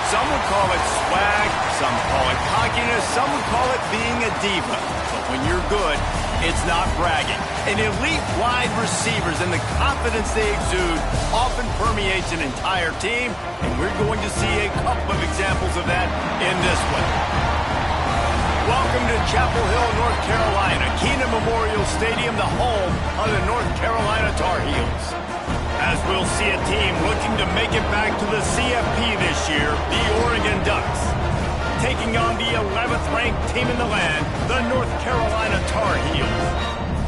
Some would call it swag, some call it cockiness, some would call it being a diva. But when you're good, it's not bragging. An elite wide receivers and the confidence they exude often permeates an entire team, and we're going to see a couple of examples of that in this one. Welcome to Chapel Hill, North Carolina, Keenan Memorial Stadium, the home of the North Carolina Tar Heels. As we'll see a team looking to make it back to the CFP this year, the Oregon Ducks. Taking on the 11th ranked team in the land, the North Carolina Tar Heels.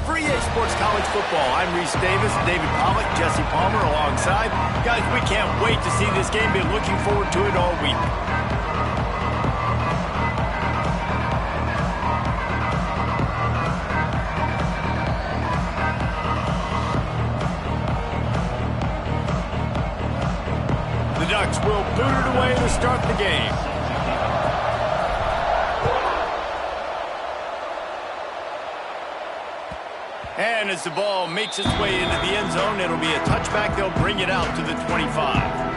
For EA Sports College Football, I'm Reese Davis, David Pollack, Jesse Palmer alongside. Guys, we can't wait to see this game. Been looking forward to it all week. The Ducks will boot it away to start the game. And as the ball makes its way into the end zone, it'll be a touchback. They'll bring it out to the 25.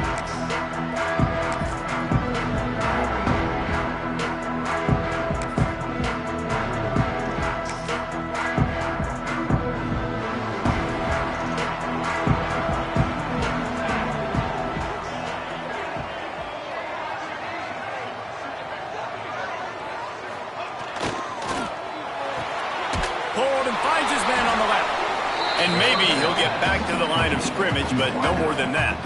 Finds his man on the left. And maybe he'll get back to the line of scrimmage, but no more than that.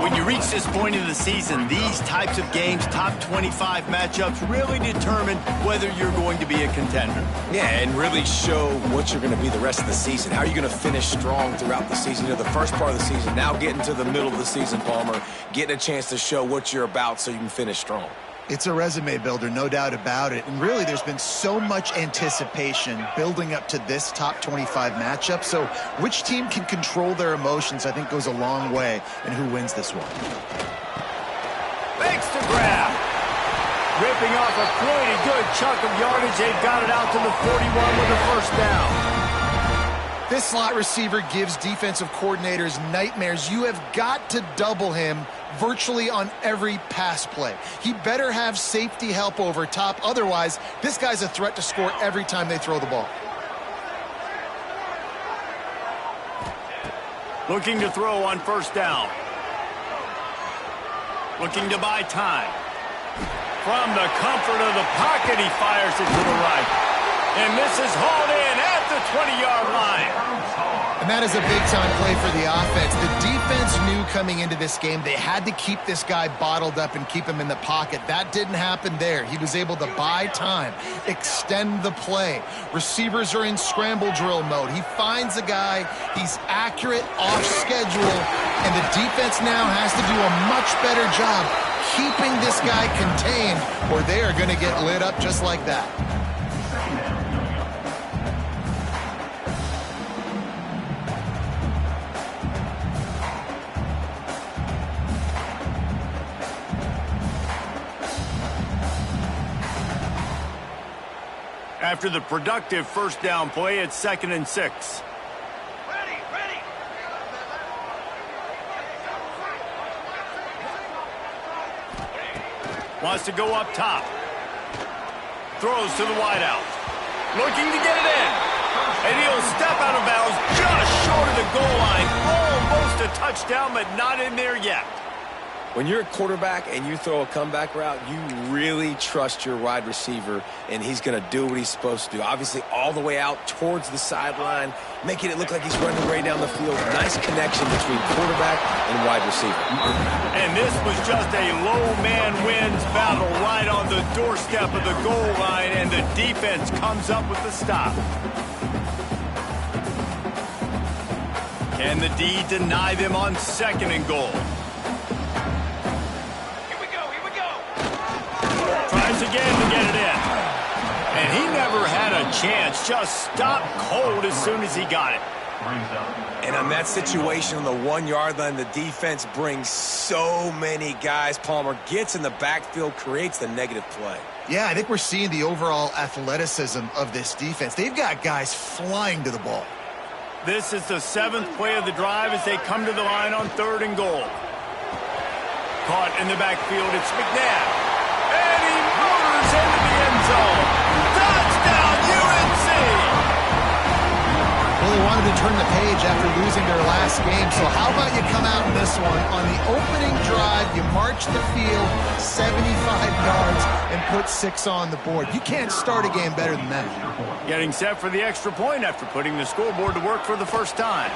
When you reach this point in the season, these types of games, top 25 matchups, really determine whether you're going to be a contender. Yeah, and really show what you're going to be the rest of the season. How are you going to finish strong throughout the season? You know, the first part of the season, now getting to the middle of the season, Palmer, getting a chance to show what you're about so you can finish strong. It's a resume builder, no doubt about it. And really, there's been so much anticipation building up to this top 25 matchup. So which team can control their emotions, I think, goes a long way in who wins this one. Thanks to grab. Ripping off a pretty good chunk of yardage. They've got it out to the 41 with a first down. This slot receiver gives defensive coordinators nightmares. You have got to double him virtually on every pass play. He better have safety help over top. Otherwise, this guy's a threat to score every time they throw the ball. Looking to throw on first down. Looking to buy time. From the comfort of the pocket, he fires it to the right. And this is hauled in at the 20-yard line. And that is a big-time play for the offense. The defense knew coming into this game they had to keep this guy bottled up and keep him in the pocket. That didn't happen there. He was able to buy time, extend the play. Receivers are in scramble drill mode. He finds a guy. He's accurate, off schedule, and the defense now has to do a much better job keeping this guy contained, or they are going to get lit up just like that. After the productive first down play, it's 2nd and 6. Ready. Wants to go up top. Throws to the wideout. Looking to get it in. And he'll step out of bounds just short of the goal line. Almost a touchdown, but not in there yet. When you're a quarterback and you throw a comeback route, you really trust your wide receiver, and he's going to do what he's supposed to do. Obviously, all the way out towards the sideline, making it look like he's running right down the field. Nice connection between quarterback and wide receiver. And this was just a low man wins battle right on the doorstep of the goal line, and the defense comes up with the stop. Can the D deny them on 2nd and goal? Tries again to get it in. And he never had a chance. Just stopped cold as soon as he got it. And on that situation on the 1-yard line, the defense brings so many guys. Palmer gets in the backfield, creates the negative play. Yeah, I think we're seeing the overall athleticism of this defense. They've got guys flying to the ball. This is the 7th play of the drive as they come to the line on 3rd and goal. caught in the backfield. It's McNabb. And he motors into the end zone. Touchdown, UNC! Well, they wanted to turn the page after losing their last game, so how about you come out in this one? On the opening drive, you march the field 75 yards and put 6 on the board. You can't start a game better than that. Getting set for the extra point after putting the scoreboard to work for the first time.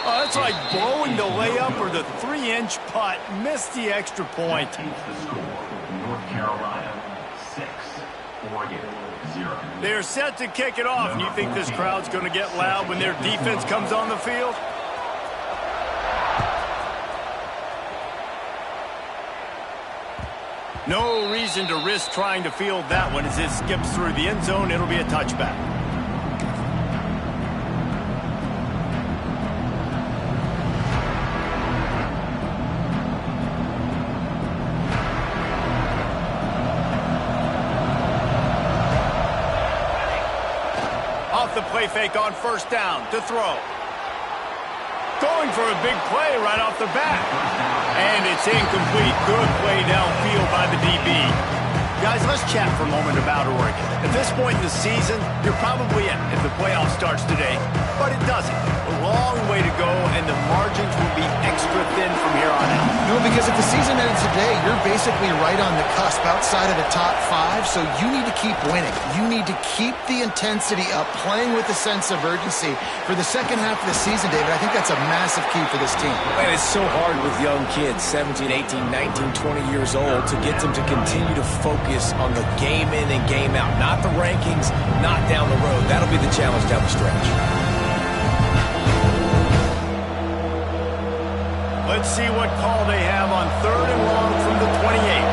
Oh, that's like blowing the layup or the 3-inch putt. Missed the extra point. North Carolina 6, Oregon 0. They're set to kick it off, and you think this crowd's going to get loud when their defense comes on the field? No reason to risk trying to field that one as it skips through the end zone. It'll be a touchback. Off the play fake on first down to throw. Going for a big play right off the bat. And it's incomplete. Good play downfield by the DB. Guys, let's chat for a moment about Oregon. At this point in the season, you're probably in if the playoff starts today, but it doesn't. A long way to go, and the margins will be extra thin from here on out. No, because if the season ends today, you're basically right on the cusp outside of the top 5, so you need to keep winning. You need to keep the intensity up, playing with a sense of urgency for the second half of the season, David. I think that's a massive key for this team. Man, it's so hard with young kids, 17, 18, 19, 20 years old, to get them to continue to focus on the game in and game out, not the rankings, not down the road. That'll be the challenge down the stretch. Let's see what call they have on 3rd and long from the 28.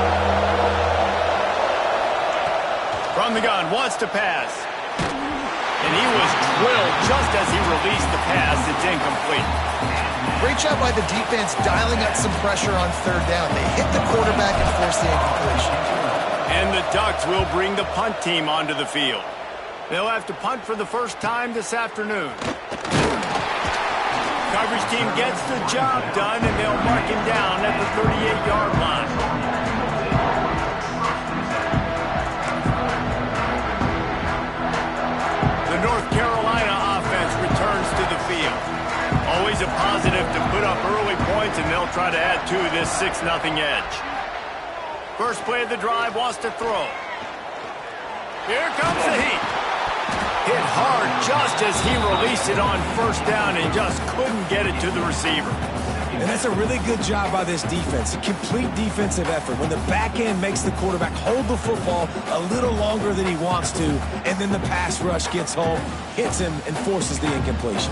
From the gun, wants to pass. And he was drilled just as he released the pass. It's incomplete. Great job by the defense dialing up some pressure on 3rd down. They hit the quarterback and forced the incompletion. And the Ducks will bring the punt team onto the field. They'll have to punt for the first time this afternoon. Coverage team gets the job done, and they'll mark him down at the 38-yard line. The North Carolina offense returns to the field. Always a positive to put up early points, and they'll try to add to this 6-0 edge. First play of the drive, wants to throw. Here comes the heat. Hit hard just as he released it on first down and just couldn't get it to the receiver. And that's a really good job by this defense. A complete defensive effort. When the back end makes the quarterback hold the football a little longer than he wants to, and then the pass rush gets home, hits him, and forces the incompletion.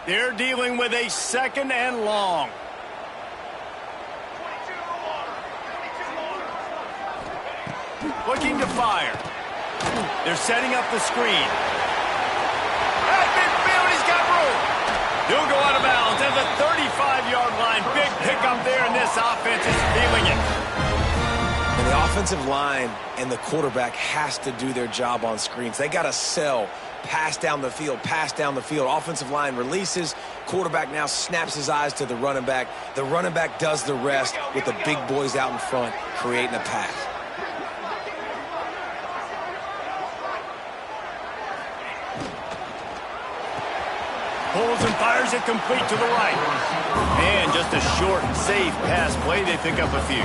They're dealing with a 2nd and long. Looking to fire. They're setting up the screen. At midfield, he's got room. He'll go out of bounds at the 35-yard line. Big pickup there, and this offense is feeling it. And the offensive line and the quarterback has to do their job on screens. They got to sell. Pass down the field, pass down the field. Offensive line releases. Quarterback now snaps his eyes to the running back. The running back does the rest with the big boys out in front, creating a pass. Pulls and fires it complete to the right. And just a short, safe pass play. They pick up a few.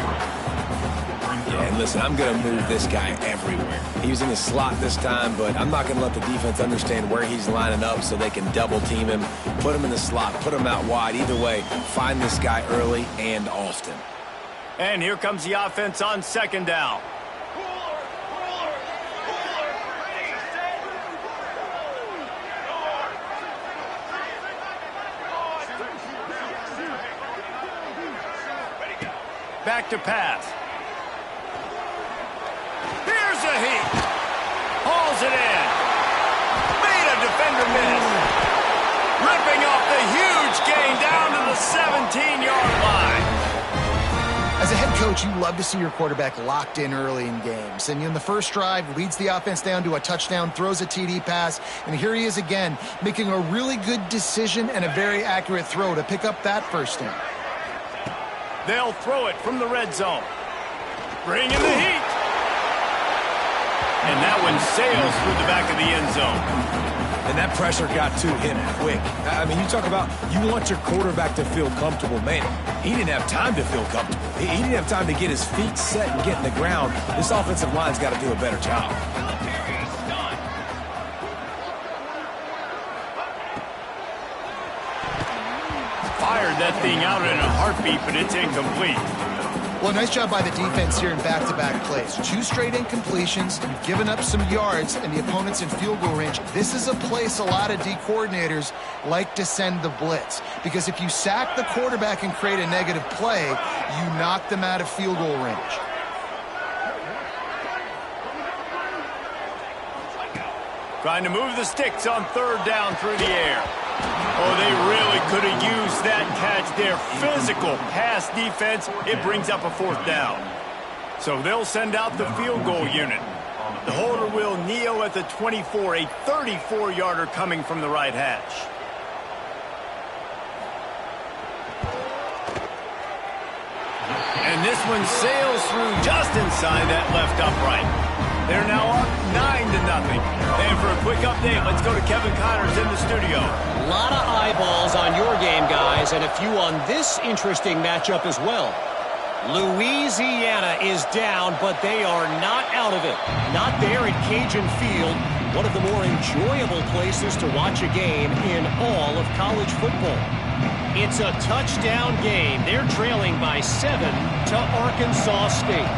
Yeah, and listen, I'm going to move this guy everywhere. He was in the slot this time, but I'm not going to let the defense understand where he's lining up so they can double team him, put him in the slot, put him out wide. Either way, find this guy early and often. And here comes the offense on 2nd down. Back to pass. Here's a heat. Hauls it in. Made a defender miss. Ripping off the huge gain down to the 17-yard line. As a head coach, you love to see your quarterback locked in early in games. And in the first drive, leads the offense down to a touchdown, throws a TD pass, and here he is again, making a really good decision and a very accurate throw to pick up that first down. They'll throw it from the red zone. Bring in the heat. And that one sails through the back of the end zone. And that pressure got to him quick. I mean, you talk about you want your quarterback to feel comfortable. Man, he didn't have time to feel comfortable. He didn't have time to get his feet set and get in the ground. This offensive line's got to do a better job. Fired that thing out in a heartbeat, but it's incomplete. Well, nice job by the defense here in back-to-back plays. 2 straight incompletions. You've given up some yards, and the opponent's in field goal range. This is a place a lot of D coordinators like to send the blitz, because if you sack the quarterback and create a negative play, you knock them out of field goal range. Trying to move the sticks on third down through the air. Oh, they really could have used that catch there. Physical pass defense. It brings up a 4th down. So they'll send out the field goal unit. The holder will kneel at the 24, a 34-yarder coming from the right hash. And this one sails through just inside that left upright. They're now up 9-0. And for a quick update, let's go to Kevin Connors in the studio. A lot of eyeballs on your game, guys, and a few on this interesting matchup as well. Louisiana is down, but they are not out of it. Not there at Cajun Field, one of the more enjoyable places to watch a game in all of college football. It's a touchdown game. They're trailing by 7 to Arkansas State.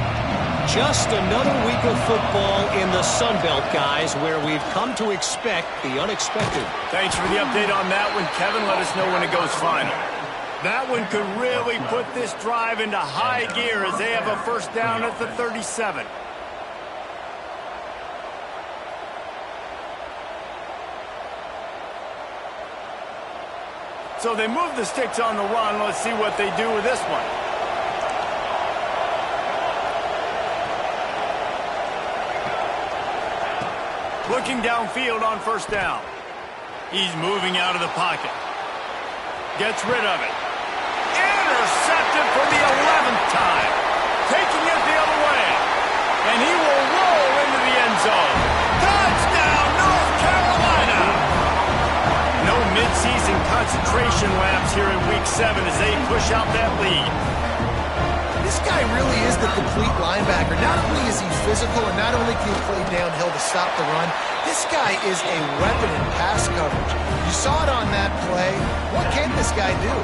Just another week of football in the Sun Belt, guys, where we've come to expect the unexpected. Thanks for the update on that one, Kevin. Let us know when it goes final. That one could really put this drive into high gear as they have a first down at the 37. So they move the sticks on the run. Let's see what they do with this one. Looking downfield on first down. He's moving out of the pocket. Gets rid of it. Intercepted for the 11th time. Taking it the other way. And he will roll into the end zone. Touchdown, North Carolina! No midseason concentration laps here in Week 7 as they push out that lead. This guy really is the complete linebacker. Not only is he physical and not only can he play downhill to stop the run, this guy is a weapon in pass coverage. You saw it on that play. What can this guy do?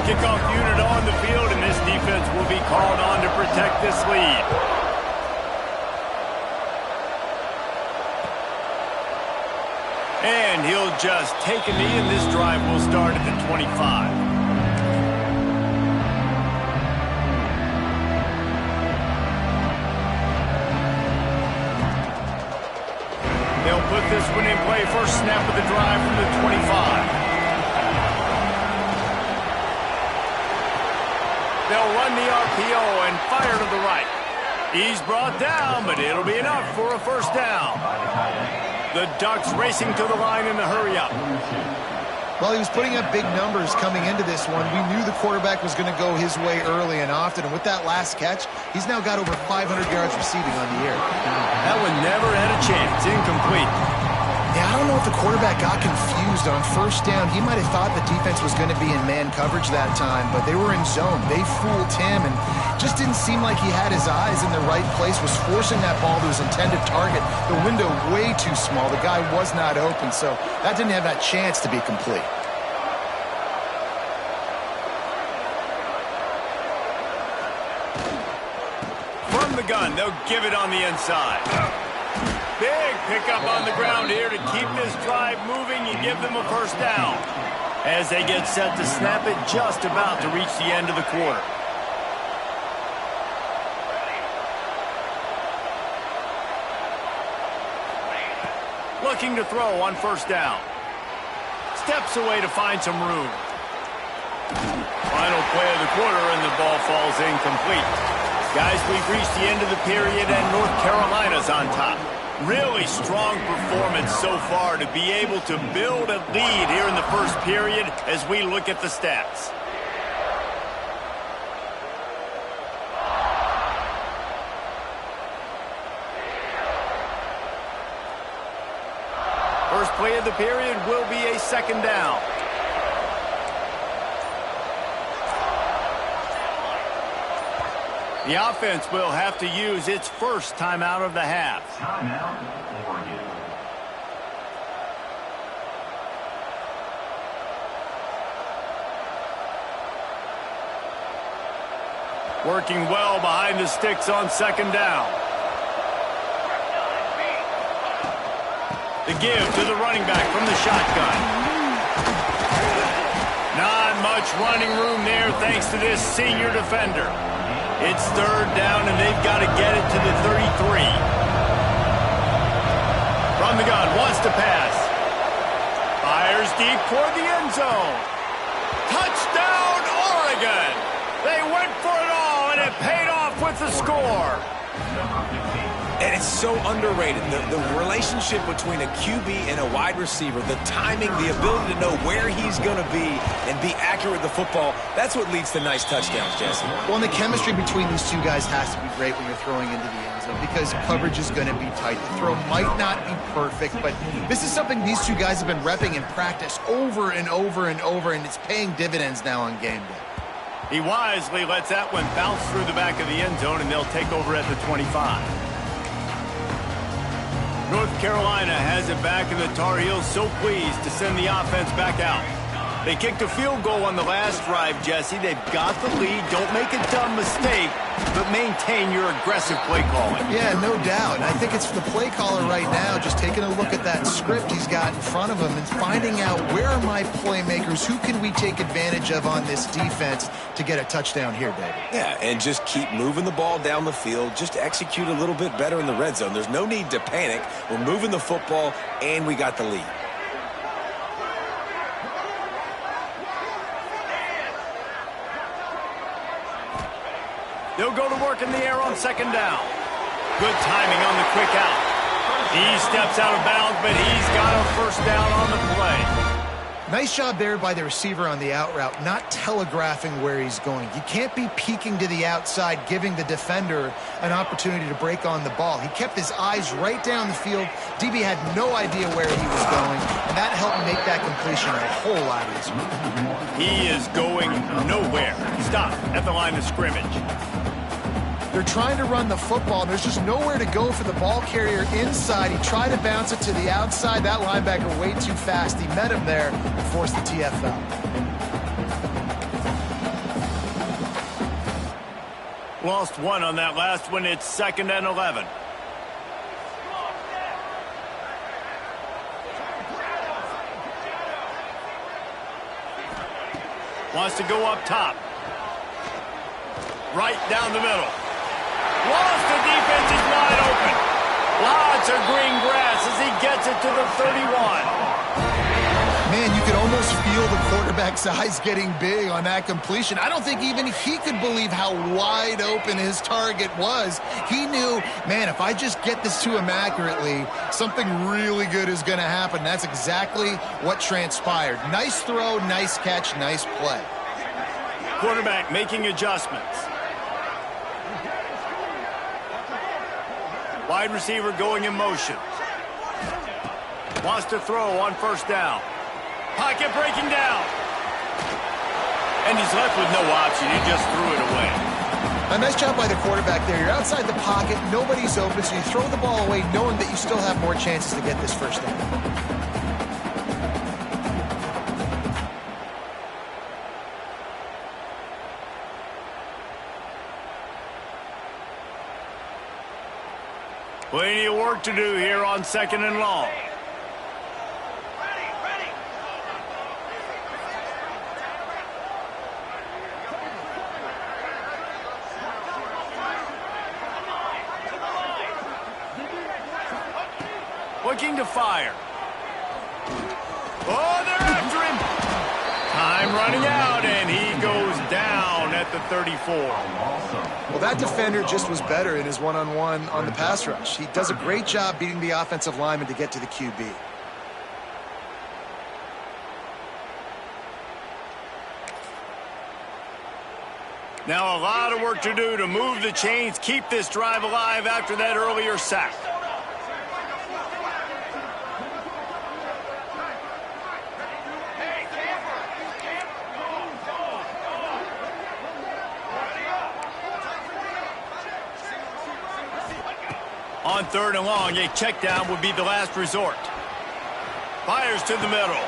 Kickoff unit on the field, and this defense will be called on to protect this lead. And he'll just take a knee, and this drive will start at the 25. They'll put this one in play. First snap of the drive from the 25. They'll run the RPO and fire to the right. He's brought down, but it'll be enough for a first down. The Ducks racing to the line in the hurry-up. Well, he was putting up big numbers coming into this one. We knew the quarterback was going to go his way early and often, and with that last catch, he's now got over 500 yards receiving on the year. That one never had a chance. Incomplete. Yeah, I don't know if the quarterback got confused on first down. He might have thought the defense was going to be in man coverage that time, but they were in zone. They fooled him and just didn't seem like he had his eyes in the right place, was forcing that ball to his intended target. The window way too small. The guy was not open, so that didn't have that chance to be complete. From the gun, they'll give it on the inside. Big pickup on the ground here to keep this drive moving and give them a first down. As they get set to snap it, just about to reach the end of the quarter. Looking to throw on first down. Steps away to find some room. Final play of the quarter, and the ball falls incomplete. Guys, we've reached the end of the period, and North Carolina's on top. Really strong performance so far to be able to build a lead here in the first period as we look at the stats. First play of the period will be a second down. The offense will have to use its first timeout of the half. Timeout, Oregon. Working well behind the sticks on second down. The give to the running back from the shotgun. Not much running room there thanks to this senior defender. It's third down, and they've got to get it to the 33. From the gun, wants to pass. Fires deep toward the end zone. Touchdown, Oregon! They went for it all, and it paid off with the score. And it's so underrated. The relationship between a QB and a wide receiver, the timing, the ability to know where he's going to be and be accurate with the football, that's what leads to nice touchdowns, Jesse. Well, and the chemistry between these two guys has to be great when you're throwing into the end zone because coverage is going to be tight. The throw might not be perfect, but this is something these two guys have been repping in practice over and over and over, and it's paying dividends now on game day. He wisely lets that one bounce through the back of the end zone, and they'll take over at the 25. North Carolina has it back, and the Tar Heels so pleased to send the offense back out. They kicked a field goal on the last drive, Jesse. They've got the lead. Don't make a dumb mistake, but maintain your aggressive play calling. Yeah, no doubt. I think it's the play caller right now just taking a look at that script he's got in front of him and finding out where are my playmakers, who can we take advantage of on this defense to get a touchdown here, David. Yeah, and just keep moving the ball down the field. Just execute a little bit better in the red zone. There's no need to panic. We're moving the football, and we got the lead. They'll go to work in the air on second down. Good timing on the quick out. He steps out of bounds, but he's got a first down on the play. Nice job there by the receiver on the out route, not telegraphing where he's going. You can't be peeking to the outside, giving the defender an opportunity to break on the ball. He kept his eyes right down the field. DB had no idea where he was going, and that helped make that completion a whole lot easier. He is going nowhere. Stop at the line of scrimmage. They're trying to run the football. There's just nowhere to go for the ball carrier inside. He tried to bounce it to the outside. That linebacker way too fast. He met him there and forced the TFL. Lost one on that last one. It's 2nd and 11. Wants to go up top. Right down the middle. Lost, the defense is wide open. Lots of green grass as he gets it to the 31. Man, you could almost feel the quarterback's eyes getting big on that completion. I don't think even he could believe how wide open his target was. He knew, man, if I just get this to him accurately, something really good is going to happen. That's exactly what transpired. Nice throw, nice catch, nice play. Quarterback making adjustments. Wide receiver going in motion. Wants to throw on first down. Pocket breaking down. And he's left with no option. He just threw it away. A nice job by the quarterback there. You're outside the pocket. Nobody's open, so you throw the ball away knowing that you still have more chances to get this first down. Plenty of work to do here on 2nd and long. Looking to fire. Oh, they're after him. Time running out, and he goes down at the 34. Well, that defender just was better in his one-on-one on the pass rush. He does a great job beating the offensive lineman to get to the QB. Now a lot of work to do to move the chains, keep this drive alive after that earlier sack. On 3rd and long, a check down would be the last resort. Fires to the middle.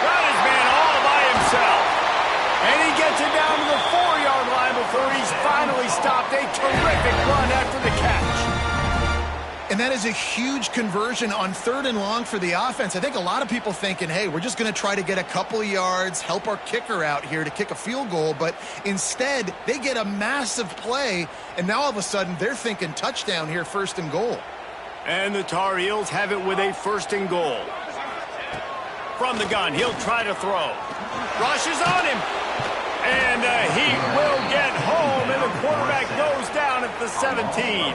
Got his man all by himself. And he gets it down to the 4-yard line before he's finally stopped. A terrific run after the catch. And that is a huge conversion on 3rd and long for the offense. I think a lot of people thinking, hey, we're just going to try to get a couple of yards, help our kicker out here to kick a field goal. But instead, they get a massive play, and now all of a sudden they're thinking touchdown here, 1st and goal. And the Tar Heels have it with a 1st and goal. From the gun, he'll try to throw. Rushes on him. And he will get home, and the quarterback goes down at the 17.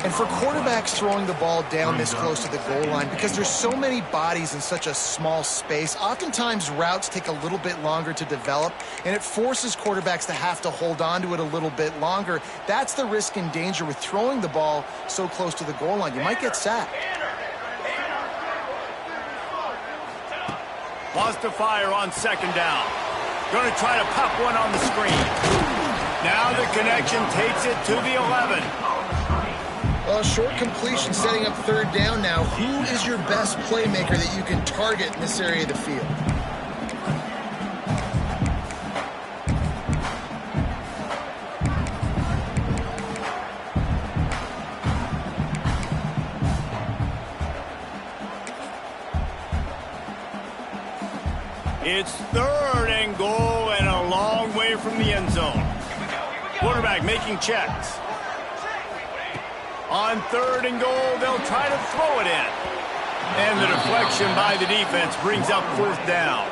And for quarterbacks throwing the ball down this close to the goal line, because there's so many bodies in such a small space, oftentimes routes take a little bit longer to develop, and it forces quarterbacks to have to hold on to it a little bit longer. That's the risk and danger with throwing the ball so close to the goal line. You might get sacked. Wants to fire on 2nd down. Going to try to pop one on the screen. Now the connection takes it to the 11. Well, short completion setting up 3rd down now. Who is your best playmaker that you can target in this area of the field? It's 3rd and goal and a long way from the end zone. Quarterback making checks. On 3rd and goal, they'll try to throw it in. And the deflection by the defense brings up 4th down.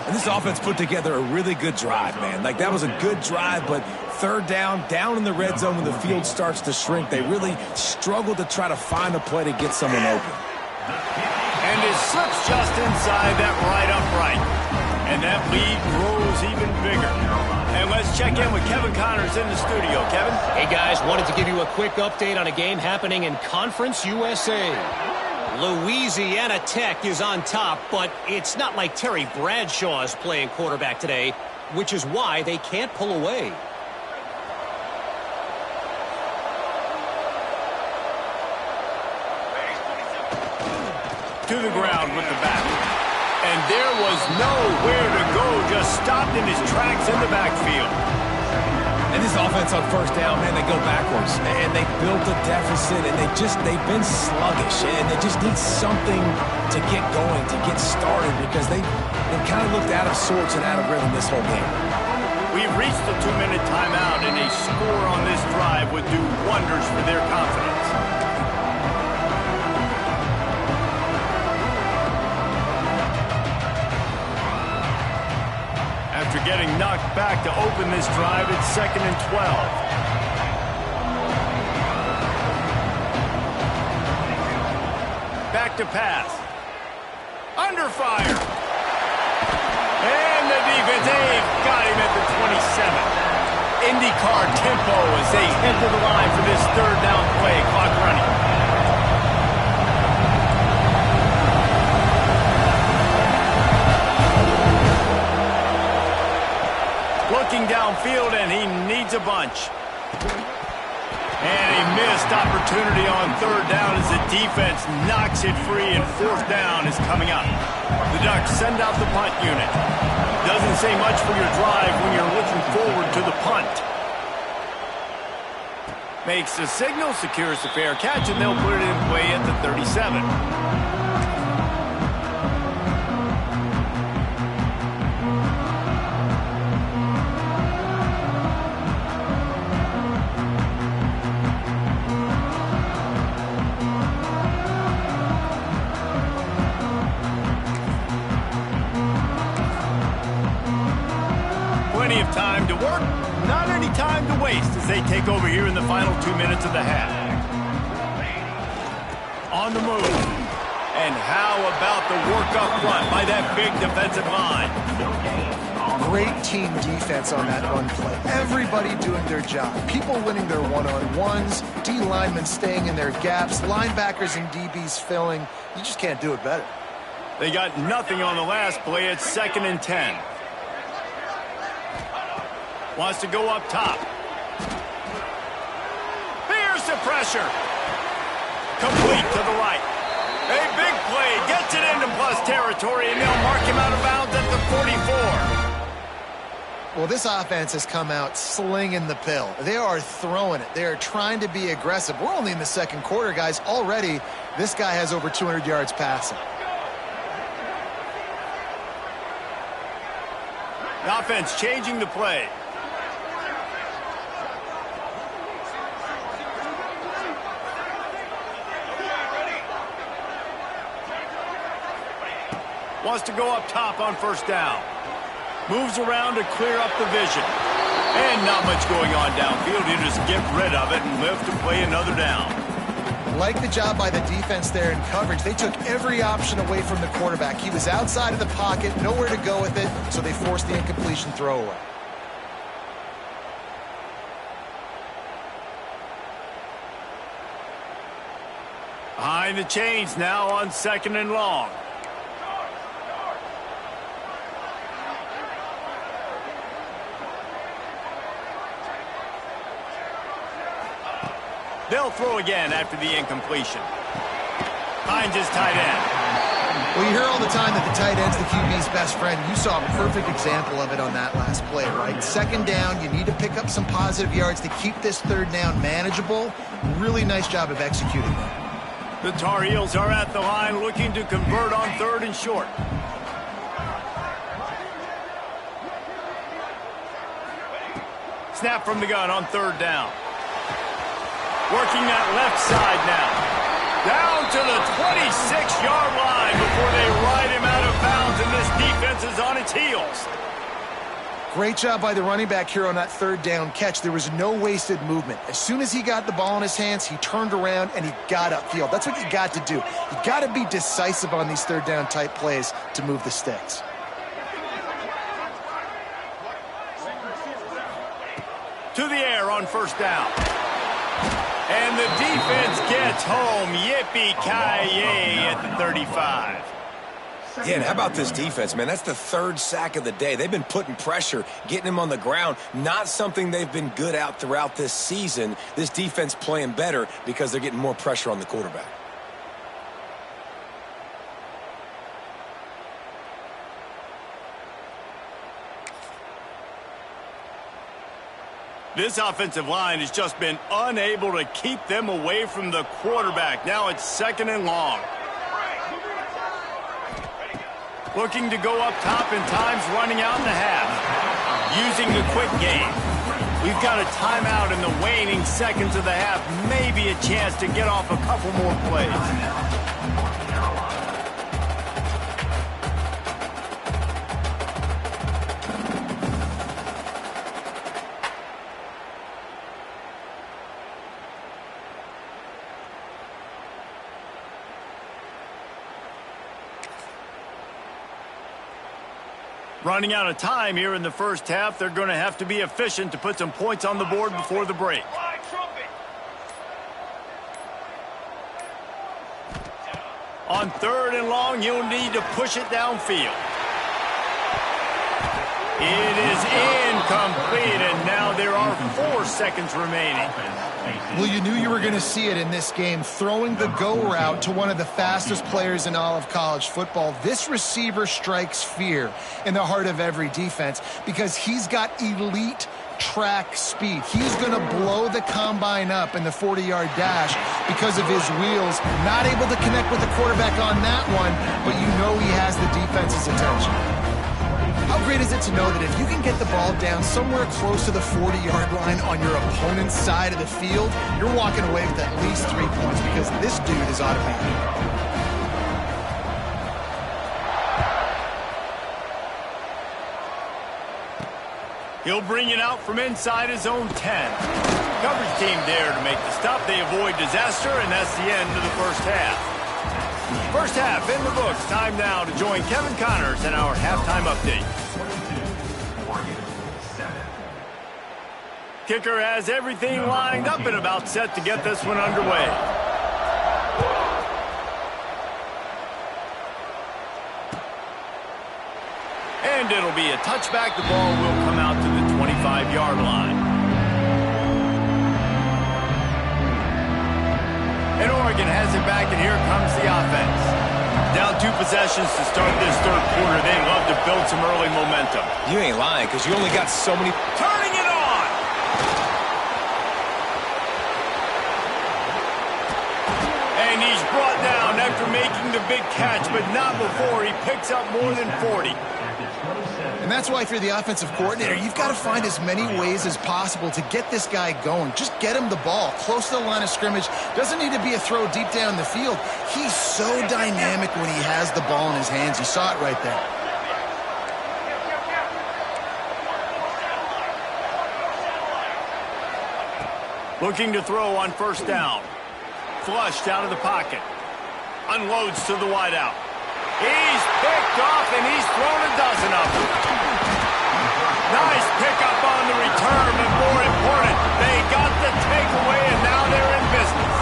And this offense put together a really good drive, man. Like, that was a good drive, but 3rd down in the red zone when the field starts to shrink, they really struggled to try to find a play to get someone open. And it slips just inside that right upright. And that lead grows even bigger. And let's check in with Kevin Connors in the studio. Kevin? Hey, guys, wanted to give you a quick update on a game happening in Conference USA. Louisiana Tech is on top, but it's not like Terry Bradshaw is playing quarterback today, which is why they can't pull away. To the ground with the back. And there was nowhere to go, just stopped in his tracks in the backfield. And this offense on 1st down, man, they go backwards. And they built a deficit, and they've been sluggish. And they just need something to get going, to get started, because they've kind of looked out of sorts and out of rhythm this whole game. We've reached the 2-minute timeout, and a score on this drive would do wonders for their confidence. After getting knocked back to open this drive, it's 2nd and 12. Back to pass. Under fire. And the defense, they've got him at the 27. IndyCar tempo as they head to the line for this 3rd down play. Clock running. Looking downfield, and he needs a bunch. And a missed opportunity on 3rd down as the defense knocks it free, and 4th down is coming up. The Ducks send out the punt unit. Doesn't say much for your drive when you're looking forward to the punt. Makes the signal, secures the fair catch, and they'll put it in play at the 37. Plenty of time to work, not any time to waste as they take over here in the final 2 minutes of the half. On the move. And how about the work up front by that big defensive line? Great team defense on that run play. Everybody doing their job. People winning their one-on-ones, D linemen staying in their gaps, linebackers and DBs filling. You just can't do it better. They got nothing on the last play. It's 2nd and 10. Wants to go up top. Here's the pressure. Complete to the right. A big play. Gets it into plus territory, and they'll mark him out of bounds at the 44. Well, this offense has come out slinging the pill. They are throwing it. They are trying to be aggressive. We're only in the second quarter, guys. Already, this guy has over 200 yards passing. The offense changing the play. Wants to go up top on first down. Moves around to clear up the vision. And not much going on downfield. You just get rid of it and live to play another down. Like the job by the defense there in coverage. They took every option away from the quarterback. He was outside of the pocket, nowhere to go with it, so they forced the incompletion throwaway. Behind the chains now on 2nd and long. They'll throw again after the incompletion. Finds his tight end. Well, you hear all the time that the tight end's the QB's best friend. You saw a perfect example of it on that last play, right? 2nd down, you need to pick up some positive yards to keep this 3rd down manageable. Really nice job of executing that. The Tar Heels are at the line looking to convert on 3rd and short. Snap from the gun on 3rd down. Working that left side now. Down to the 26-yard line before they ride him out of bounds, and this defense is on its heels. Great job by the running back here on that 3rd down catch. There was no wasted movement. As soon as he got the ball in his hands, he turned around and he got upfield. That's what you got to do. You got to be decisive on these 3rd down type plays to move the sticks. To the air on first down. And the defense gets home. Yippee-ki-yay at the 35. Yeah, and how about this defense, man? That's the 3rd sack of the day. They've been putting pressure, getting him on the ground. Not something they've been good at throughout this season. This defense playing better because they're getting more pressure on the quarterback. This offensive line has just been unable to keep them away from the quarterback. Now it's 2nd and long. Looking to go up top and time's running out in the half. Using the quick game. We've got a timeout in the waning seconds of the half. Maybe a chance to get off a couple more plays. Running out of time here in the first half. They're going to have to be efficient to put some points on the board before the break. On 3rd and long, you'll need to push it downfield. It is incomplete, and now there are 4 seconds remaining. Well, you knew you were going to see it in this game, throwing the go route to one of the fastest players in all of college football. This receiver strikes fear in the heart of every defense because he's got elite track speed. He's going to blow the combine up in the 40-yard dash because of his wheels. Not able to connect with the quarterback on that one, but you know he has the defense's attention. How great is it to know that if you can get the ball down somewhere close to the 40-yard line on your opponent's side of the field, you're walking away with at least 3 points because this dude is automatic. He'll bring it out from inside his own 10. Coverage team there to make the stop. They avoid disaster, and that's the end of the first half. First half in the books. Time now to join Kevin Connors in our halftime update. Kicker has everything lined up and about set to get this one underway. And it'll be a touchback. The ball will come out to the 25-yard line. And Oregon has it back, and here comes the offense. Down 2 possessions to start this third quarter. They love to build some early momentum. You ain't lying, because you only got so many... Turning it on! And he's brought down after making the big catch, but not before he picks up more than 40. And that's why if you're the offensive coordinator, you've got to find as many ways as possible to get this guy going. Just get him the ball close to the line of scrimmage. Doesn't need to be a throw deep down the field. He's so dynamic when he has the ball in his hands. You saw it right there. Looking to throw on first down. Flushed out of the pocket. Unloads to the wideout. He's picked off, and he's thrown a dozen of them. Nice pickup on the return, but more important, they got the takeaway, and now they're in business.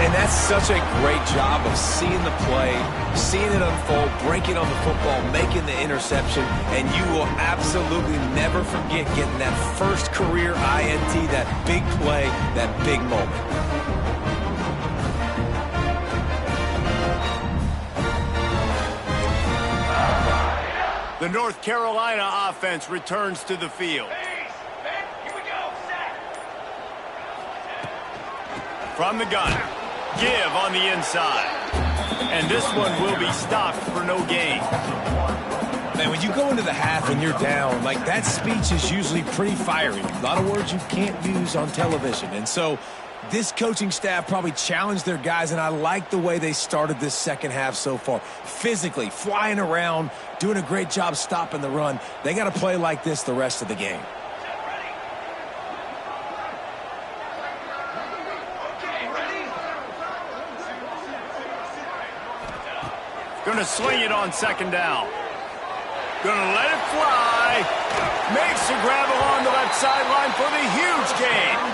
And that's such a great job of seeing the play, seeing it unfold, breaking on the football, making the interception, and you will absolutely never forget getting that first career INT, that big play, that big moment. The North Carolina offense returns to the field. From the gun, give on the inside. And this one will be stopped for no gain. Man, when you go into the half and you're down, like that speech is usually pretty fiery. A lot of words you can't use on television. And so this coaching staff probably challenged their guys, and I like the way they started this second half so far. Physically, flying around, doing a great job stopping the run. They got to play like this the rest of the game. Going to sling it on second down. Going to let it fly. Makes the grab along the left sideline for the huge gain.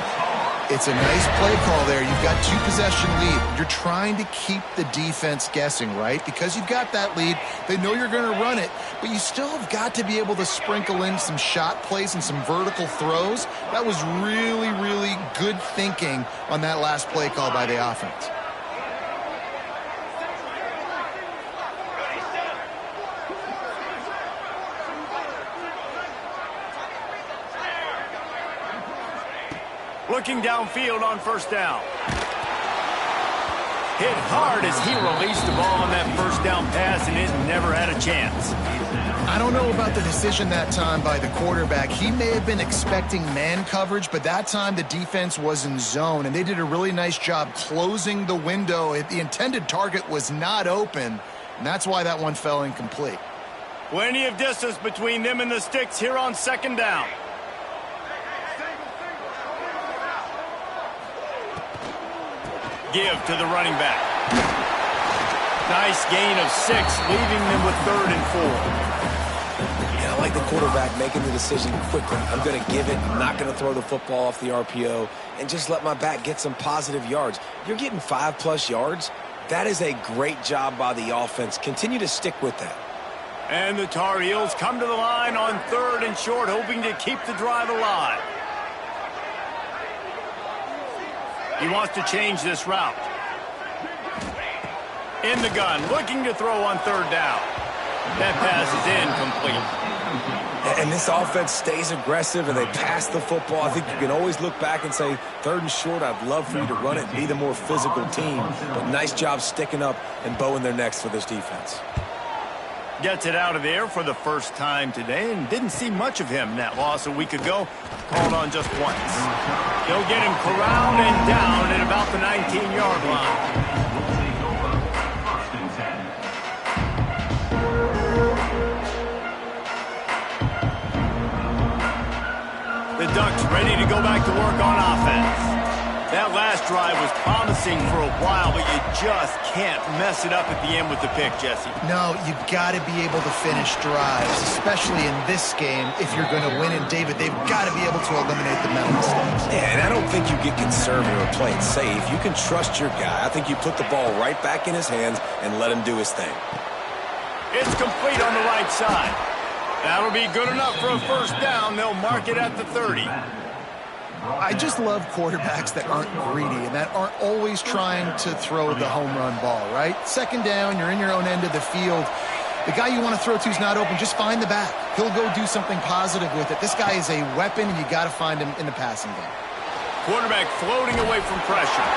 It's a nice play call there. You've got 2-possession lead. You're trying to keep the defense guessing, right? Because you've got that lead, they know you're going to run it, but you still have got to be able to sprinkle in some shot plays and some vertical throws. That was really, really good thinking on that last play call by the offense. Looking downfield on first down. Hit hard as he released the ball on that first down pass, and it never had a chance. I don't know about the decision that time by the quarterback. He may have been expecting man coverage, but that time the defense was in zone, and they did a really nice job closing the window. The intended target was not open, and that's why that one fell incomplete. Plenty of distance between them and the sticks here on second down. Give to the running back. Nice gain of 6, leaving them with 3rd and 4. Yeah, I like the quarterback making the decision quickly. I'm going to give it. I'm not going to throw the football off the RPO and just let my back get some positive yards. You're getting 5+ yards. That is a great job by the offense. Continue to stick with that. And the Tar Heels come to the line on 3rd and short, hoping to keep the drive alive. He wants to change this route. In the gun, looking to throw on 3rd down. That pass is incomplete. And this offense stays aggressive, and they pass the football. I think you can always look back and say, 3rd and short, I'd love for you to run it and be the more physical team. But nice job sticking up and bowing their necks for this defense. Gets it out of the air for the first time today, and didn't see much of him in that loss a week ago. Called on just once. He'll get him corralled and down at about the 19-yard line. Ducks ready to go back to work on offense. That last drive was promising for a while, but you just can't mess it up at the end with the pick, Jesse. No, you've got to be able to finish drives, especially in this game. If you're going to win, and David, they've got to be able to eliminate the mental mistakes. Yeah, and I don't think you get conservative or play it safe. You can trust your guy. I think you put the ball right back in his hands and let him do his thing. It's complete on the right side. That'll be good enough for a first down. They'll mark it at the 30. I just love quarterbacks that aren't greedy and that aren't always trying to throw the home run ball, right? Second down, you're in your own end of the field. The guy you want to throw to is not open. Just find the back. He'll go do something positive with it. This guy is a weapon, and you got to find him in the passing game. Quarterback floating away from pressure.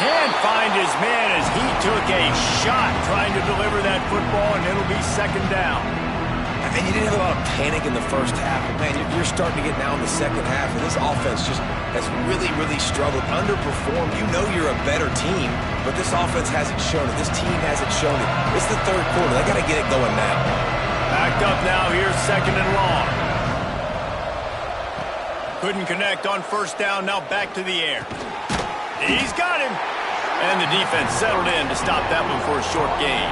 Can't find his man as he took a shot trying to deliver that football, and it'll be second down. And you didn't have a lot of panic in the first half. But man, you're starting to get now in the second half, and this offense just has really, really struggled, underperformed. You know you're a better team, but this offense hasn't shown it. This team hasn't shown it. It's the third quarter. They got to get it going now. Backed up now. Here's second and long. Couldn't connect on first down. Now back to the air. He's got him. And the defense settled in to stop that one for a short gain.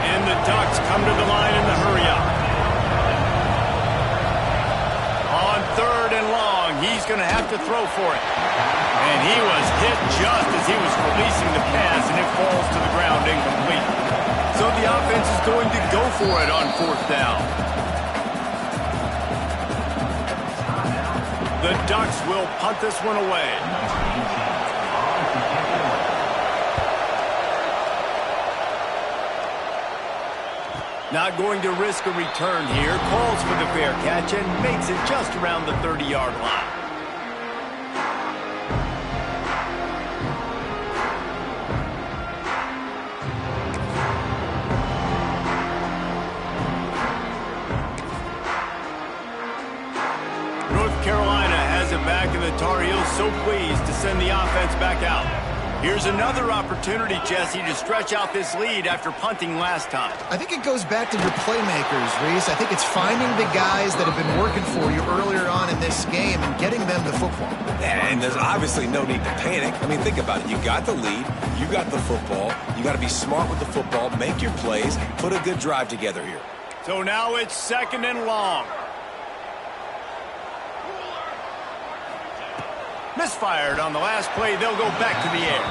And the Ducks come to the line in the hurry-up. On third and long, he's going to have to throw for it. And he was hit just as he was releasing the pass, and it falls to the ground incomplete. So the offense is going to go for it on fourth down. The Ducks will punt this one away. Not going to risk a return here. Calls for the fair catch and makes it just around the 30-yard line. North Carolina has it back, and the Tar Heels so pleased to send the offense back out. Here's another opportunity, Jesse, to stretch out this lead after punting last time. I think it goes back to your playmakers, Reese. I think it's finding the guys that have been working for you earlier on in this game and getting them the football. And there's obviously no need to panic. I mean, think about it. You got the lead. You got the football. You got to be smart with the football, make your plays, put a good drive together here. So now it's second and long. Misfired on the last play. They'll go back to the air.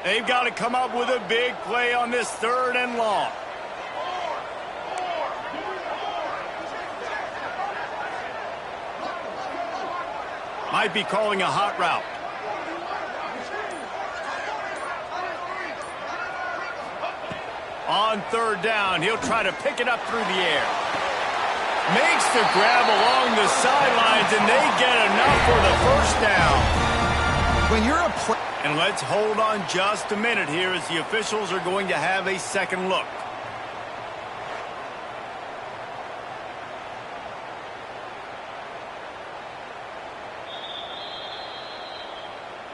They've got to come up with a big play on this third and long. Might be calling a hot route. On third down, he'll try to pick it up through the air. Makes the grab along the sidelines, and they get enough for the first down. When you're a player... And let's hold on just a minute here as the officials are going to have a second look.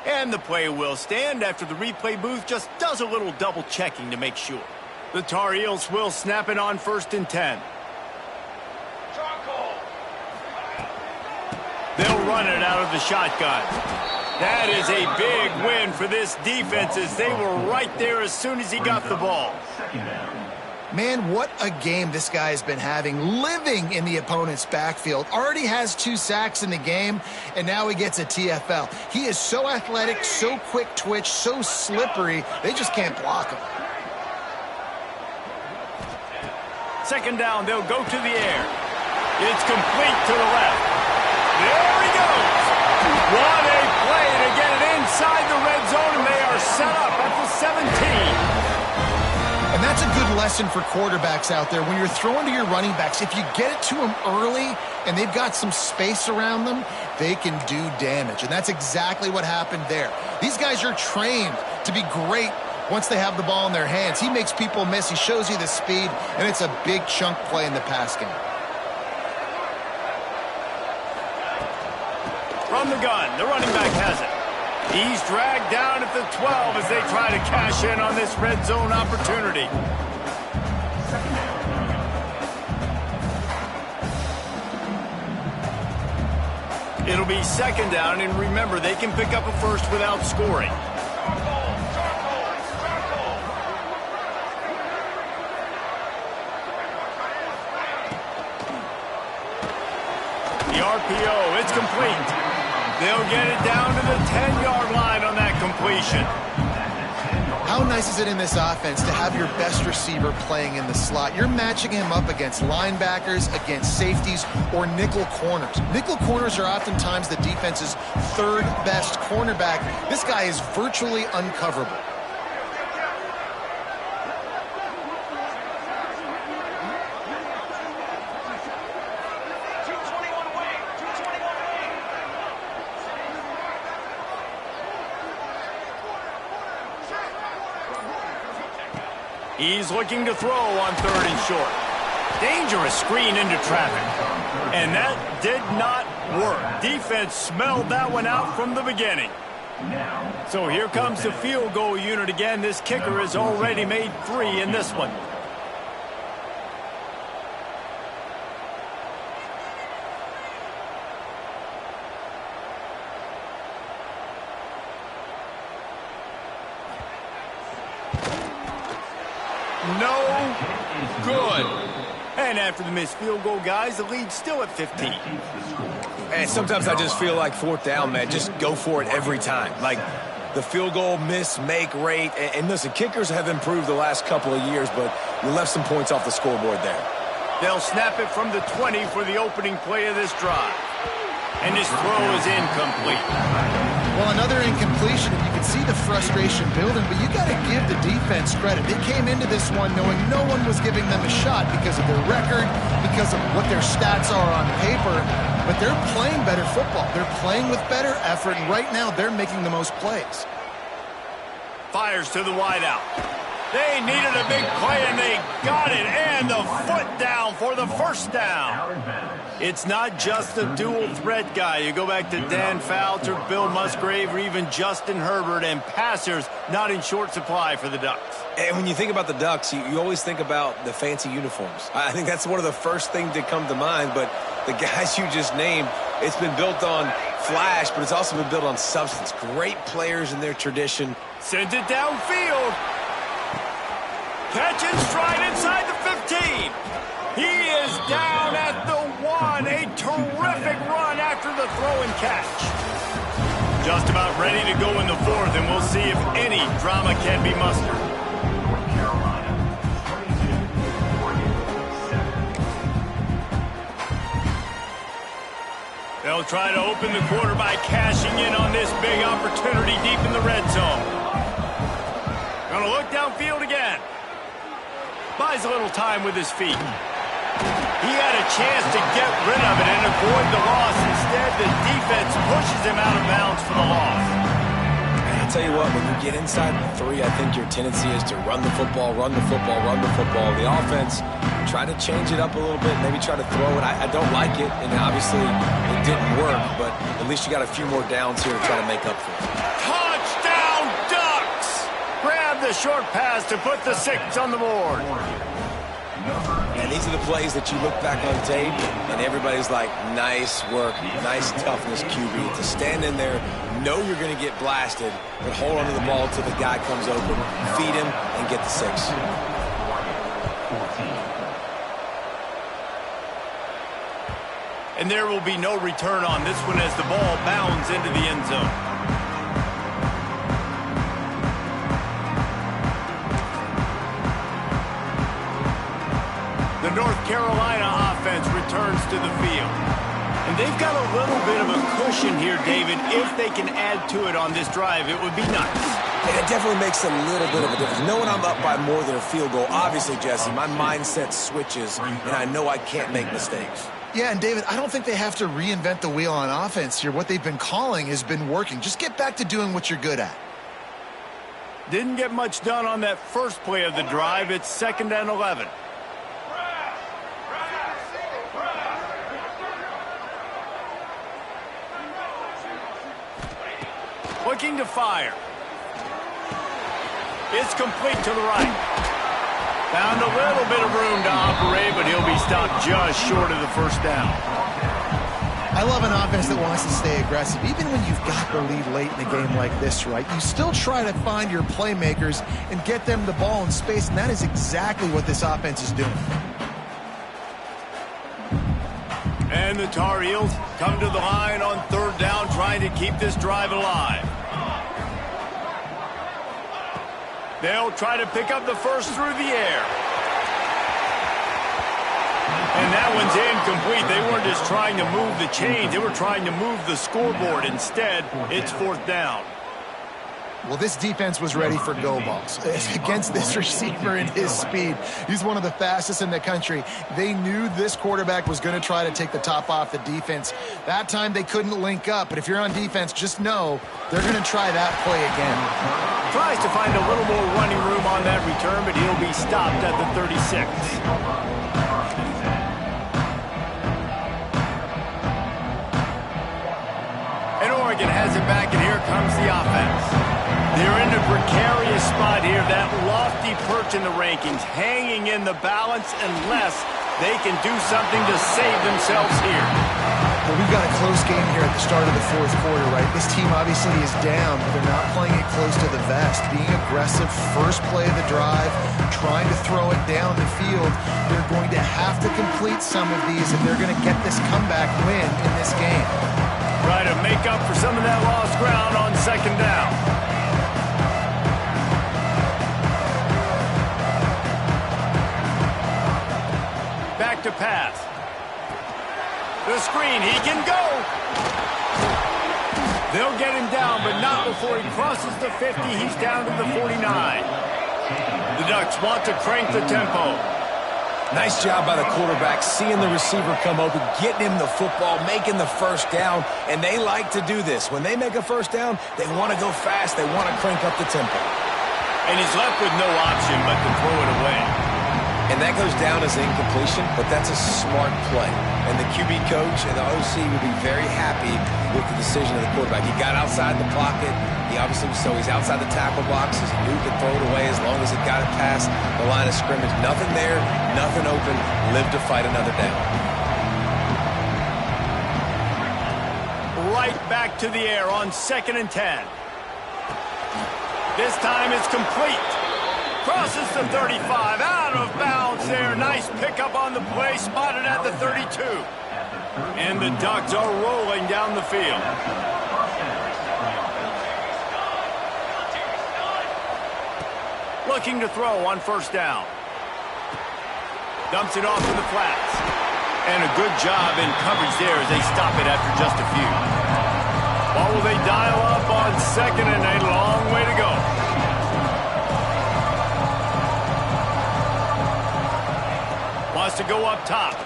And the play will stand after the replay booth just does a little double checking to make sure. The Tar Heels will snap it on first and 10. They'll run it out of the shotgun. That is a big win for this defense as they were right there as soon as he got the ball. Man, what a game this guy has been having, living in the opponent's backfield. Already has 2 sacks in the game, and now he gets a TFL. He is so athletic, so quick twitch, so slippery, they just can't block him. Second down, they'll go to the air. It's complete to the left. There he goes. What a play to get it inside the red zone, and they are set up at the 17. And that's a good lesson for quarterbacks out there. When you're throwing to your running backs, if you get it to them early and they've got some space around them, they can do damage. And that's exactly what happened there. These guys are trained to be great once they have the ball in their hands. He makes people miss. He shows you the speed, and it's a big chunk play in the pass game. From the gun, the running back has it. He's dragged down at the 12 as they try to cash in on this red zone opportunity. It'll be second down, and remember, they can pick up a first without scoring. The RPO, it's complete. They'll get it down to the 10-yard line on that completion. How nice is it in this offense to have your best receiver playing in the slot? You're matching him up against linebackers, against safeties, or nickel corners. Nickel corners are oftentimes the defense's third best cornerback. This guy is virtually uncoverable. He's looking to throw on 3rd and short. Dangerous screen into traffic. And that did not work. Defense smelled that one out from the beginning. So here comes the field goal unit again. This kicker has already made 3 in this one. No good. And after the missed field goal, guys, the lead's still at 15. And sometimes I just feel like 4th down, man, just go for it every time. Like the field goal miss, make rate. And listen, kickers have improved the last couple of years, but you left some points off the scoreboard there. They'll snap it from the 20 for the opening play of this drive. And this throw is incomplete. Well, another incompletion, and you can see the frustration building, but you got to give the defense credit. They came into this one knowing no one was giving them a shot because of their record, because of what their stats are on paper, but they're playing better football. They're playing with better effort, and right now they're making the most plays. Fires to the wideout. They needed a big play, and they got it, and the foot down for the first down. It's not just a dual threat guy. You go back to Dan Fouts, Bill Musgrave, or even Justin Herbert, and passers not in short supply for the Ducks. And when you think about the Ducks, you always think about the fancy uniforms. I think that's one of the first things that come to mind, but the guys you just named, it's been built on flash, but it's also been built on substance. Great players in their tradition. Sends it downfield. Catch and stride inside the 15. He is down at the 1. A terrific run after the throw and catch. Just about ready to go in the 4th, and we'll see if any drama can be mustered. They'll try to open the quarter by cashing in on this big opportunity deep in the red zone. Gonna look downfield again. Buys a little time with his feet. He had a chance to get rid of it and avoid the loss. Instead, the defense pushes him out of bounds for the loss. And I'll tell you what, when you get inside the 3, I think your tendency is to run the football, run the football, run the football. The offense, try to change it up a little bit, maybe try to throw it. I don't like it, and obviously it didn't work, but at least you got a few more downs here to try to make up for it. Touchdown, Ducks! Grab the short pass to put the 6 on the board. And these are the plays that you look back on tape, and everybody's like, nice work, nice toughness, QB. To stand in there, know you're going to get blasted, but hold on to the ball until the guy comes open, feed him, and get the 6. And there will be no return on this one as the ball bounds into the end zone. The North Carolina offense returns to the field. And they've got a little bit of a cushion here, David. If they can add to it on this drive, it would be nice. And it definitely makes a little bit of a difference. Knowing I'm up by more than a field goal, obviously, Jesse, my mindset switches, and I know I can't make mistakes. Yeah, and David, I don't think they have to reinvent the wheel on offense here. What they've been calling has been working. Just get back to doing what you're good at. Didn't get much done on that first play of the drive. It's 2nd and 11. Looking to fire. It's complete to the right. Found a little bit of room to operate, but he'll be stopped just short of the first down. I love an offense that wants to stay aggressive. Even when you've got the lead late in a game like this, right, you still try to find your playmakers and get them the ball in space, and that is exactly what this offense is doing. And the Tar Heels come to the line on 3rd down, trying to keep this drive alive. They'll try to pick up the first through the air. And that one's incomplete. They weren't just trying to move the chains. They were trying to move the scoreboard. Instead, it's 4th down. Well, this defense was ready for go balls against this receiver and his speed. He's one of the fastest in the country. They knew this quarterback was going to try to take the top off the defense. That time they couldn't link up, but if you're on defense, just know they're going to try that play again. Tries to find a little more running room on that return, but he'll be stopped at the 36. And Oregon has it back, and here comes the offense. They're in a precarious spot here, that lofty perch in the rankings, hanging in the balance unless they can do something to save themselves here. Well, we've got a close game here at the start of the 4th quarter, right? This team obviously is down, but they're not playing it close to the vest. Being aggressive, first play of the drive, trying to throw it down the field. They're going to have to complete some of these if they're going to get this comeback win in this game. Try to make up for some of that lost ground on 2nd down. Back to pass. The screen, he can go. They'll get him down, but not before he crosses the 50. He's down to the 49. The Ducks want to crank the tempo. Nice job by the quarterback, seeing the receiver come open, getting him the football, making the first down, and they like to do this. When they make a first down, they want to go fast. They want to crank up the tempo. And he's left with no option but to throw it away. And that goes down as incompletion, but that's a smart play. And the QB coach and the OC will be very happy with the decision of the quarterback. He got outside the pocket. He obviously, so he's outside the tackle boxes. He knew he could throw it away as long as he got it past the line of scrimmage. Nothing there, nothing open. Live to fight another down. Right back to the air on 2nd and 10. This time it's complete. Crosses the 35, out of bounds there. Nice pickup on the play, spotted at the 32. And the Ducks are rolling down the field. Looking to throw on 1st down. Dumps it off to the flats. And a good job in coverage there as they stop it after just a few. What will they dial up on 2nd and 8? Long way to go. Wants to go up top.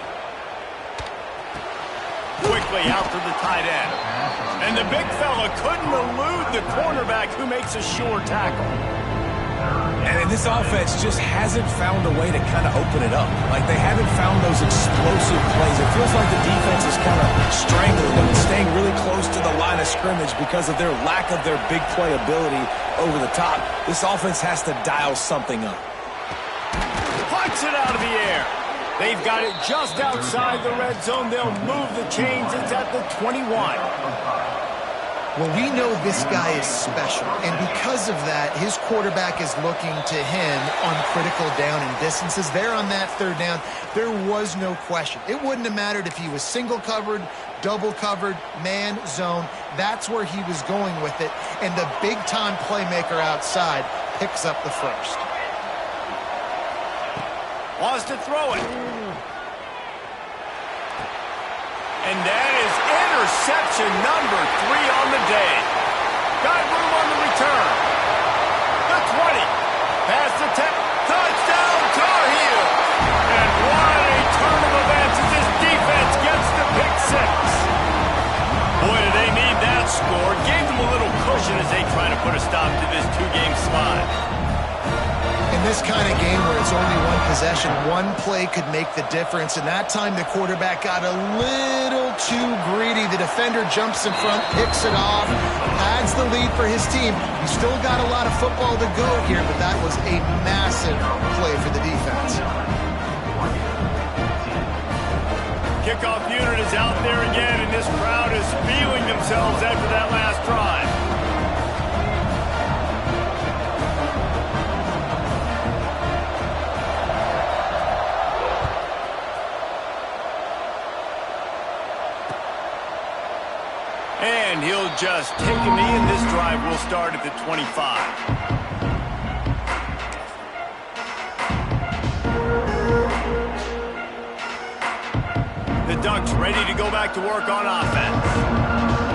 Quickly out to the tight end. And the big fella couldn't elude the cornerback who makes a sure tackle. And this offense just hasn't found a way to kind of open it up. Like, they haven't found those explosive plays. It feels like the defense is kind of strangling them and staying really close to the line of scrimmage because of their lack of their big play ability over the top. This offense has to dial something up. Punts it out of the air. They've got it just outside the red zone. They'll move the chains. It's at the 21. Well, we know this guy is special, and because of that, his quarterback is looking to him on critical down and distances. There on that 3rd down, there was no question. It wouldn't have mattered if he was single covered, double covered, man, zone. That's where he was going with it, and the big-time playmaker outside picks up the first. Wants to throw it. And that is interception number 3 on the day. Got room on the return. The 20. Past the 10. Touchdown, Tar Heels. And what a turn of events as this defense gets score, gave them a little cushion as they try to put a stop to this two-game slide. In this kind of game where it's only one possession, one play could make the difference. And that time the quarterback got a little too greedy. The defender jumps in front, picks it off, adds the lead for his team. He's still got a lot of football to go here, but that was a massive play for the defense. Kickoff unit is out there again, and this crowd is feeling themselves after that last drive. And he'll just take a knee, and this drive will start at the 25. The Ducks ready to go back to work on offense.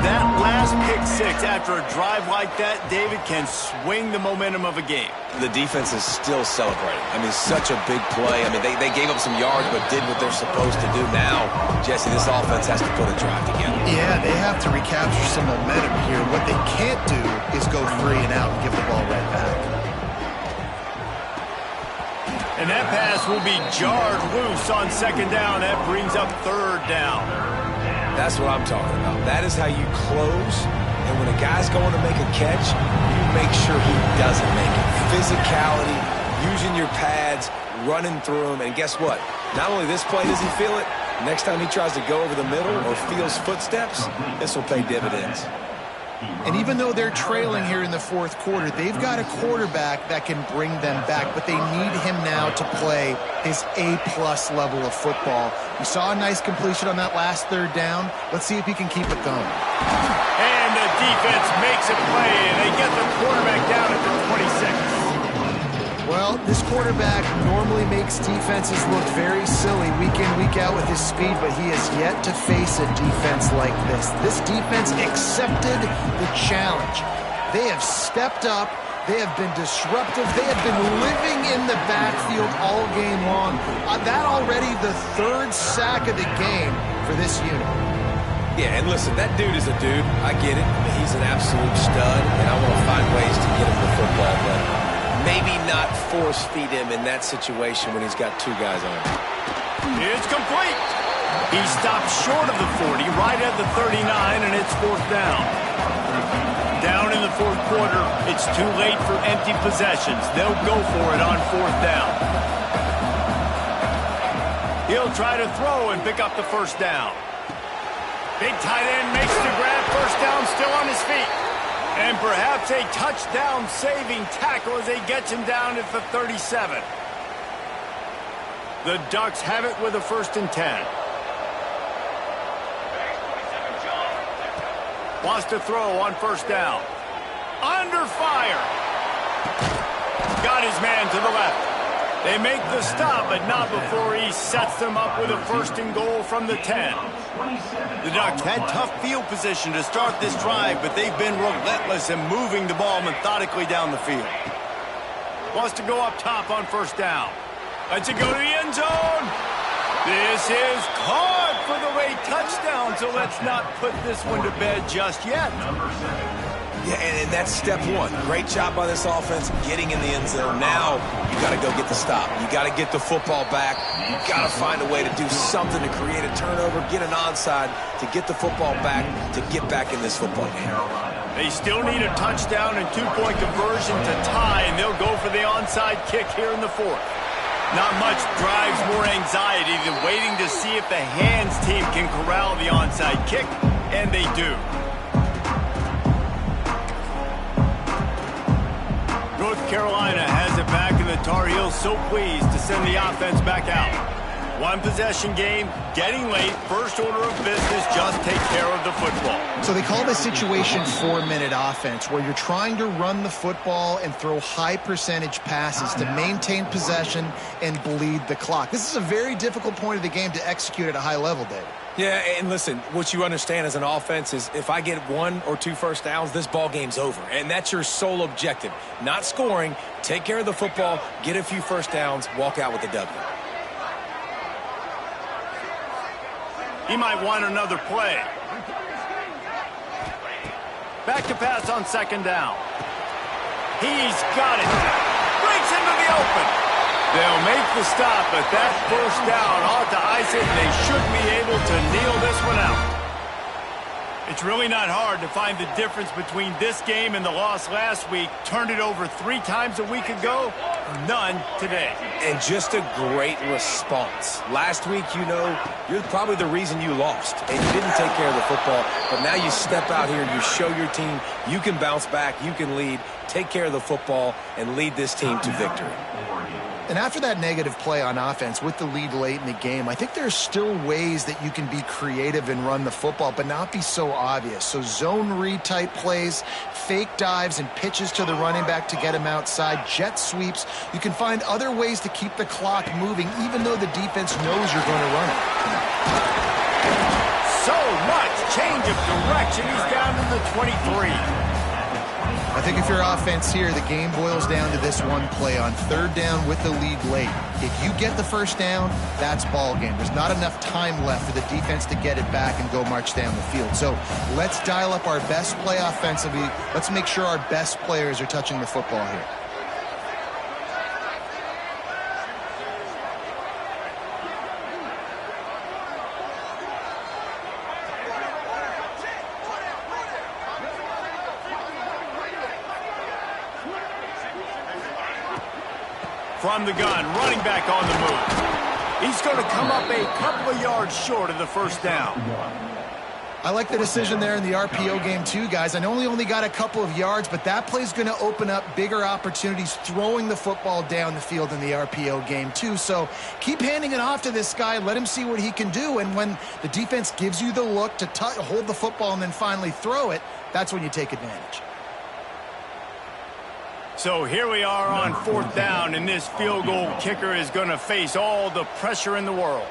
That last pick six after a drive like that, David, can swing the momentum of a game. The defense is still celebrating. I mean, such a big play. I mean, they gave up some yards but did what they're supposed to do. Now, Jesse, this offense has to put a drive together. Yeah, they have to recapture some momentum here. What they can't do is go 3 and out and give the ball right back. And that pass will be jarred loose on second down. That brings up third down. That's what I'm talking about. That is how you close. And when a guy's going to make a catch, you make sure he doesn't make it. Physicality, using your pads, running through him. And guess what? Not only this play does he feel it, next time he tries to go over the middle or feels footsteps, this will pay dividends. And even though they're trailing here in the fourth quarter, they've got a quarterback that can bring them back, but they need him now to play his A-plus level of football. We saw a nice completion on that last third down. Let's see if he can keep it going. And the defense makes a play, and they get the quarterback down at the 26. Well, this quarterback normally makes defenses look very silly week in, week out with his speed, but he has yet to face a defense like this. This defense accepted the challenge. They have stepped up. They have been disruptive. They have been living in the backfield all game long. That already the third sack of the game for this unit. Yeah, and listen, that dude is a dude. I get it. I mean, he's an absolute stud, and I want to find ways to get him the football, but maybe not force-feed him in that situation when he's got two guys on him. It's complete. He stopped short of the 40, right at the 39, and it's fourth down. Down in the fourth quarter, it's too late for empty possessions. They'll go for it on fourth down. He'll try to throw and pick up the first down. Big tight end makes the grab, first down, still on his feet. And perhaps a touchdown-saving tackle as they get him down at the 37. The Ducks have it with a 1st and 10. Wants to throw on first down. Under fire. Got his man to the left. They make the stop, but not before he sets them up with a 1st and goal from the 10. The Ducks had tough field position to start this drive, but they've been relentless in moving the ball methodically down the field. Wants to go up top on first down. Lets it go to the end zone. This is caught for the late touchdown, so let's not put this one to bed just yet. Yeah, and that's step one. Great job by this offense getting in the end zone. Now you got to go get the stop. You got to get the football back. You got to find a way to do something to create a turnover, get an onside, to get the football back, to get back in this football game. They still need a touchdown and two-point conversion to tie, and they'll go for the onside kick here in the fourth. Not much drives more anxiety than waiting to see if the hands team can corral the onside kick, and they do. North Carolina has it back, and the Tar Heels so pleased to send the offense back out. One possession game, getting late, first order of business, just take care of the football. So they call this situation 4-minute offense, where you're trying to run the football and throw high percentage passes to maintain possession and bleed the clock. This is a very difficult point of the game to execute at a high level, David. Yeah, and listen, what you understand as an offense is if I get 1 or 2 first downs, this ball game's over. And that's your sole objective. Not scoring, take care of the football, get a few first downs, walk out with a W. He might want another play. Back to pass on second down. He's got it. Breaks into the open. They'll make the stop, but that first down ought to ice it, and they should be able to kneel this one out. It's really not hard to find the difference between this game and the loss last week. Turned it over 3 times a week ago, or none today. And just a great response. Last week, you know, you're probably the reason you lost, and you didn't take care of the football. But now you step out here, you show your team you can bounce back, you can lead, take care of the football, and lead this team to victory. And after that negative play on offense with the lead late in the game, I think there's still ways that you can be creative and run the football, but not be so obvious. So zone read type plays, fake dives and pitches to the running back to get him outside, jet sweeps. You can find other ways to keep the clock moving, even though the defense knows you're going to run it. So much change of direction. He's down to the 23. I think if you're offense here, the game boils down to this one play on third down with the lead late. If you get the first down, that's ball game. There's not enough time left for the defense to get it back and go march down the field. So let's dial up our best play offensively. Let's make sure our best players are touching the football here. From the gun, running back on the move. He's going to come up a couple of yards short of the first down. I like the decision there in the RPO game too, guys. I know he only got a couple of yards, but that play's going to open up bigger opportunities throwing the football down the field in the RPO game too. So keep handing it off to this guy. Let him see what he can do. And when the defense gives you the look to hold the football and then finally throw it, that's when you take advantage. So here we are on fourth down, and this field goal kicker is going to face all the pressure in the world.